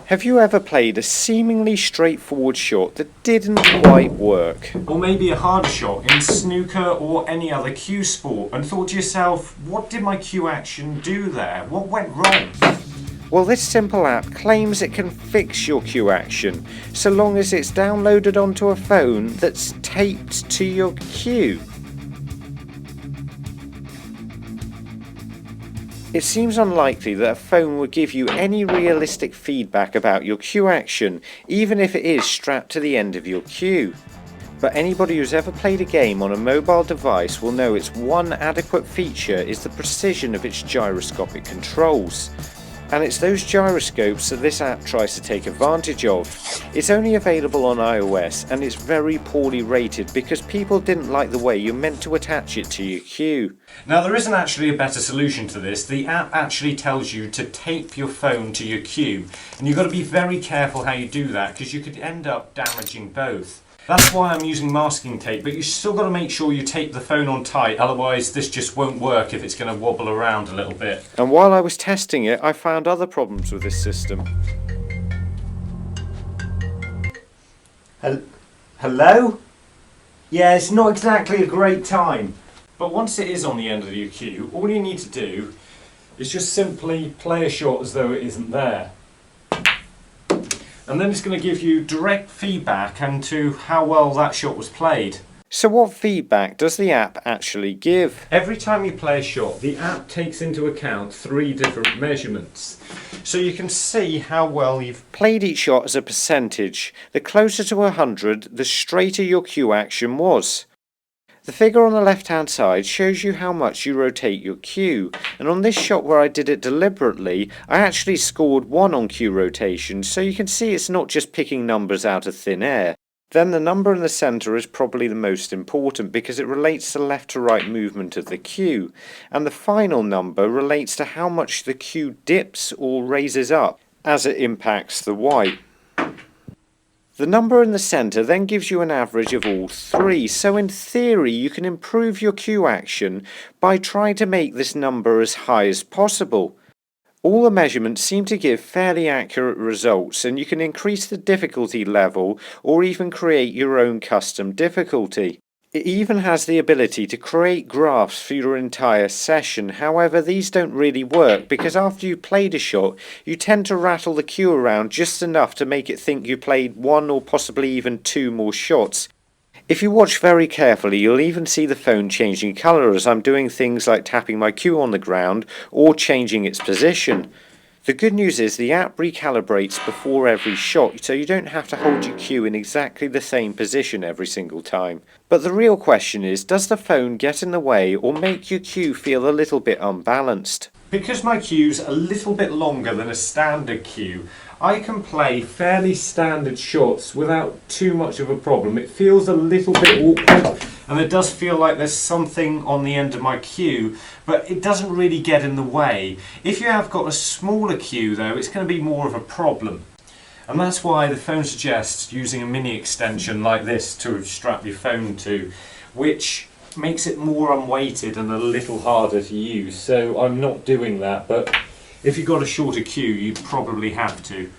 Have you ever played a seemingly straightforward shot that didn't quite work? Or maybe a harder shot in snooker or any other cue sport and thought to yourself, what did my cue action do there? What went wrong? Well, this simple app claims it can fix your cue action, so long as it's downloaded onto a phone that's taped to your cue. It seems unlikely that a phone would give you any realistic feedback about your cue action, even if it is strapped to the end of your cue. But anybody who's ever played a game on a mobile device will know its one adequate feature is the precision of its gyroscopic controls. And it's those gyroscopes that this app tries to take advantage of. It's only available on iOS and it's very poorly rated because people didn't like the way you're meant to attach it to your cue. Now there isn't actually a better solution to this. The app actually tells you to tape your phone to your cue, and you've got to be very careful how you do that because you could end up damaging both. That's why I'm using masking tape, but you still got to make sure you tape the phone on tight, otherwise this just won't work if it's going to wobble around a little bit. And while I was testing it, I found other problems with this system. Hello? Yeah, it's not exactly a great time. But once it is on the end of your cue, all you need to do is just simply play a shot as though it isn't there. And then it's going to give you direct feedback into how well that shot was played. So what feedback does the app actually give? Every time you play a shot, the app takes into account 3 different measurements. So you can see how well you've Played each shot as a percentage. The closer to 100, the straighter your cue action was. The figure on the left hand side shows you how much you rotate your cue, and on this shot where I did it deliberately, I actually scored 1 on cue rotation, so you can see it's not just picking numbers out of thin air. Then the number in the centre is probably the most important because it relates to left to right movement of the cue, and the final number relates to how much the cue dips or raises up as it impacts the white. The number in the centre then gives you an average of all 3, so in theory you can improve your cue action by trying to make this number as high as possible. All the measurements seem to give fairly accurate results, and you can increase the difficulty level or even create your own custom difficulty. It even has the ability to create graphs for your entire session. However, these don't really work because after you've played a shot, you tend to rattle the cue around just enough to make it think you played 1 or possibly even 2 more shots. If you watch very carefully, you'll even see the phone changing colour as I'm doing things like tapping my cue on the ground or changing its position. The good news is the app recalibrates before every shot, so you don't have to hold your cue in exactly the same position every single time. But the real question is, does the phone get in the way or make your cue feel a little bit unbalanced? Because my cue's a little bit longer than a standard cue, I can play fairly standard shots without too much of a problem. It feels a little bit awkward, and it does feel like there's something on the end of my cue, but it doesn't really get in the way. If you have got a smaller cue though, it's going to be more of a problem. And that's why the phone suggests using a mini extension like this to strap your phone to, which makes it more unweighted and a little harder to use. So I'm not doing that, but if you've got a shorter cue, you probably have to.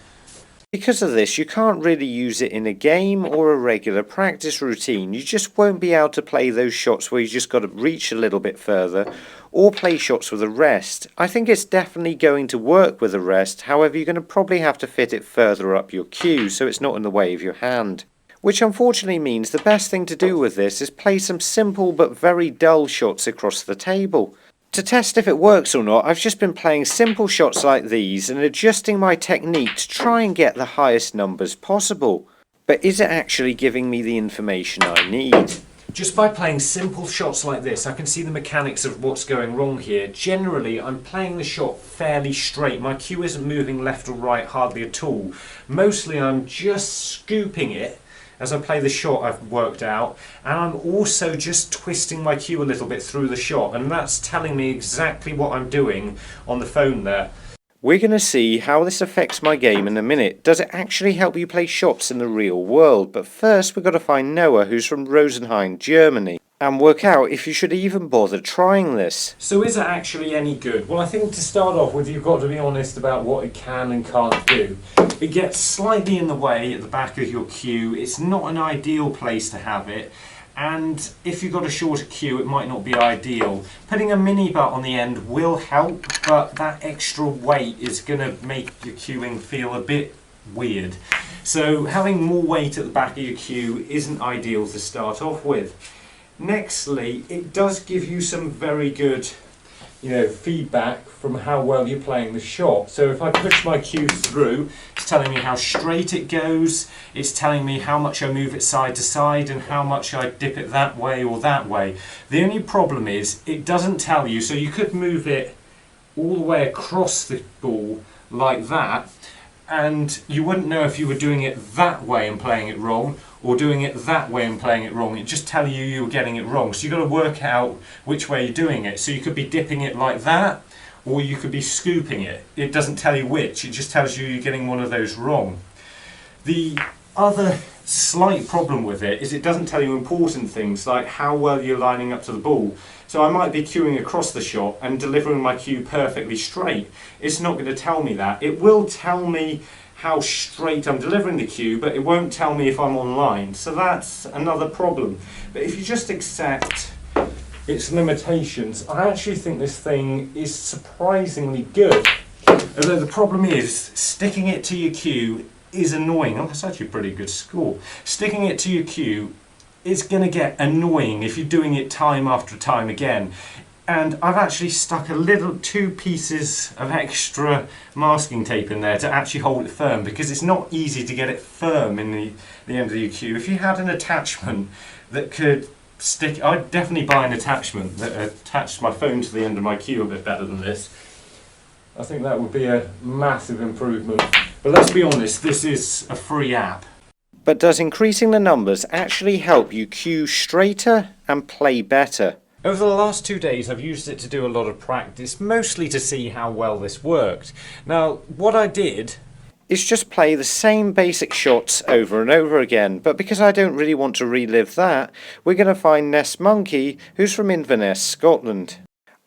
Because of this, you can't really use it in a game or a regular practice routine. You just won't be able to play those shots where you just got to reach a little bit further or play shots with a rest. I think it's definitely going to work with a rest, however you're going to probably have to fit it further up your cue so it's not in the way of your hand. Which unfortunately means the best thing to do with this is play some simple but very dull shots across the table. To test if it works or not, I've just been playing simple shots like these and adjusting my technique to try and get the highest numbers possible. But is it actually giving me the information I need? Just by playing simple shots like this, I can see the mechanics of what's going wrong here. Generally, I'm playing the shot fairly straight. My cue isn't moving left or right hardly at all. Mostly I'm just scooping it as I play the shot I've worked out, and I'm also just twisting my cue a little bit through the shot, and that's telling me exactly what I'm doing on the phone there. We're going to see how this affects my game in a minute. Does it actually help you play shots in the real world? But first we've got to find Noah, who's from Rosenheim, Germany, and work out if you should even bother trying this. So is it actually any good? Well, I think to start off with, you've got to be honest about what it can and can't do. It gets slightly in the way at the back of your cue. It's not an ideal place to have it, and if you've got a shorter cue it might not be ideal. Putting a mini butt on the end will help, but that extra weight is going to make your cueing feel a bit weird. So having more weight at the back of your cue isn't ideal to start off with. Nextly, it does give you some very good feedback from how well you're playing the shot. So if I push my cue through, it's telling me how straight it goes, it's telling me how much I move it side to side and how much I dip it that way or that way. The only problem is it doesn't tell you, so you could move it all the way across the ball like that, and you wouldn't know if you were doing it that way and playing it wrong or doing it that way and playing it wrong. It just tells you were getting it wrong. So you've got to work out which way you're doing it. So you could be dipping it like that, or you could be scooping it. It doesn't tell you which, it just tells you you're getting one of those wrong. The other slight problem with it is it doesn't tell you important things like how well you're lining up to the ball. So I might be cueing across the shot and delivering my cue perfectly straight. It's not going to tell me that. It will tell me how straight I'm delivering the cue, but it won't tell me if I'm on line. So that's another problem. But if you just accept its limitations, I actually think this thing is surprisingly good. Although the problem is, sticking it to your cue is annoying. Oh, that's actually a pretty good score. Sticking it to your cue is going to get annoying if you're doing it time after time again. And I've actually stuck two pieces of extra masking tape in there to actually hold it firm, because it's not easy to get it firm in the end of your cue. If you had an attachment that could stick, I'd definitely buy an attachment that attached my phone to the end of my cue a bit better than this. I think that would be a massive improvement. But let's be honest, this is a free app. But does increasing the numbers actually help you cue straighter and play better? Over the last 2 days I've used it to do a lot of practice, mostly to see how well this worked. Now what I did is just play the same basic shots over and over again, but because I don't really want to relive that, we're going to find Ness Monkey, who's from Inverness, Scotland.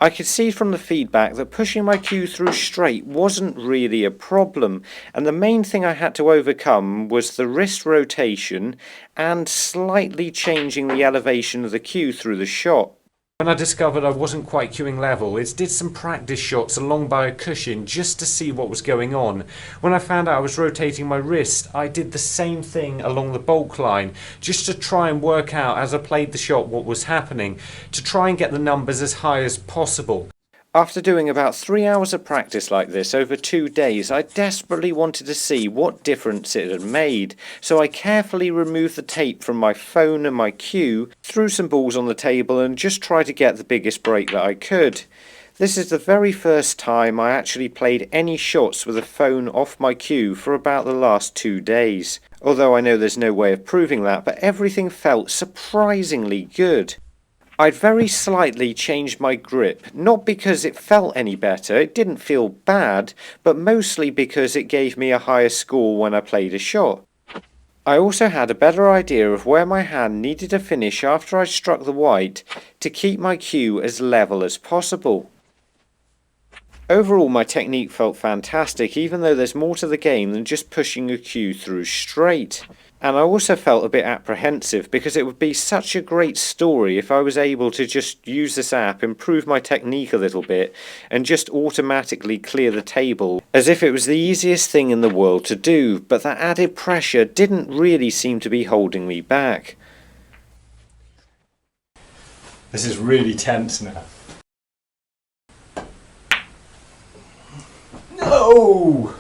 I could see from the feedback that pushing my cue through straight wasn't really a problem, and the main thing I had to overcome was the wrist rotation and slightly changing the elevation of the cue through the shot. When I discovered I wasn't quite cueing level, it did some practice shots along by a cushion just to see what was going on. When I found out I was rotating my wrist, I did the same thing along the bulk line, just to try and work out as I played the shot what was happening, to try and get the numbers as high as possible. After doing about 3 hours of practice like this over 2 days, I desperately wanted to see what difference it had made, so I carefully removed the tape from my phone and my cue, threw some balls on the table and just tried to get the biggest break that I could. This is the very first time I actually played any shots with a phone off my cue for about the last 2 days. Although I know there's no way of proving that, but everything felt surprisingly good. I'd very slightly changed my grip, not because it felt any better, it didn't feel bad, but mostly because it gave me a higher score when I played a shot. I also had a better idea of where my hand needed to finish after I struck the white to keep my cue as level as possible. Overall, my technique felt fantastic, even though there's more to the game than just pushing a cue through straight. And I also felt a bit apprehensive because it would be such a great story if I was able to just use this app, improve my technique a little bit, and just automatically clear the table, as if it was the easiest thing in the world to do, but that added pressure didn't really seem to be holding me back. This is really tense now. No!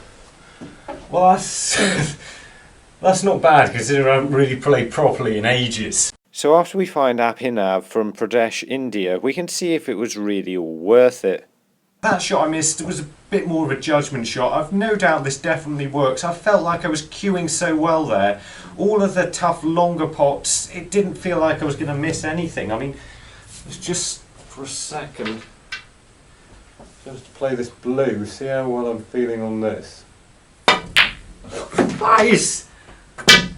Well, that's not bad considering I haven't really played properly in ages. So after we find Abhinav from Pradesh, India, we can see if it was really all worth it. That shot I missed was a bit more of a judgment shot. I've no doubt this definitely works. I felt like I was cueing so well there. All of the tough longer pots, it didn't feel like I was going to miss anything. I mean, it's just for a second. Just to play this blue, see how well I'm feeling on this.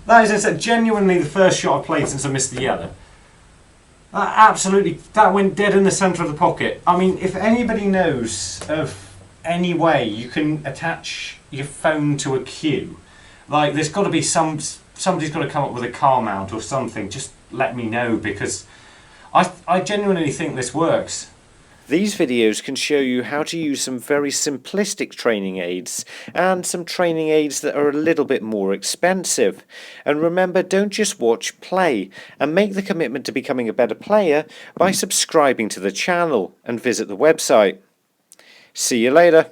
That is genuinely the first shot I played since I missed the yellow. That went dead in the centre of the pocket. I mean, if anybody knows of any way you can attach your phone to a cue. Like, there's got to be somebody's got to come up with a car mount or something. Just let me know, because I genuinely think this works. These videos can show you how to use some very simplistic training aids and some training aids that are a little bit more expensive. And remember, don't just watch, play, and make the commitment to becoming a better player by subscribing to the channel and visit the website. See you later.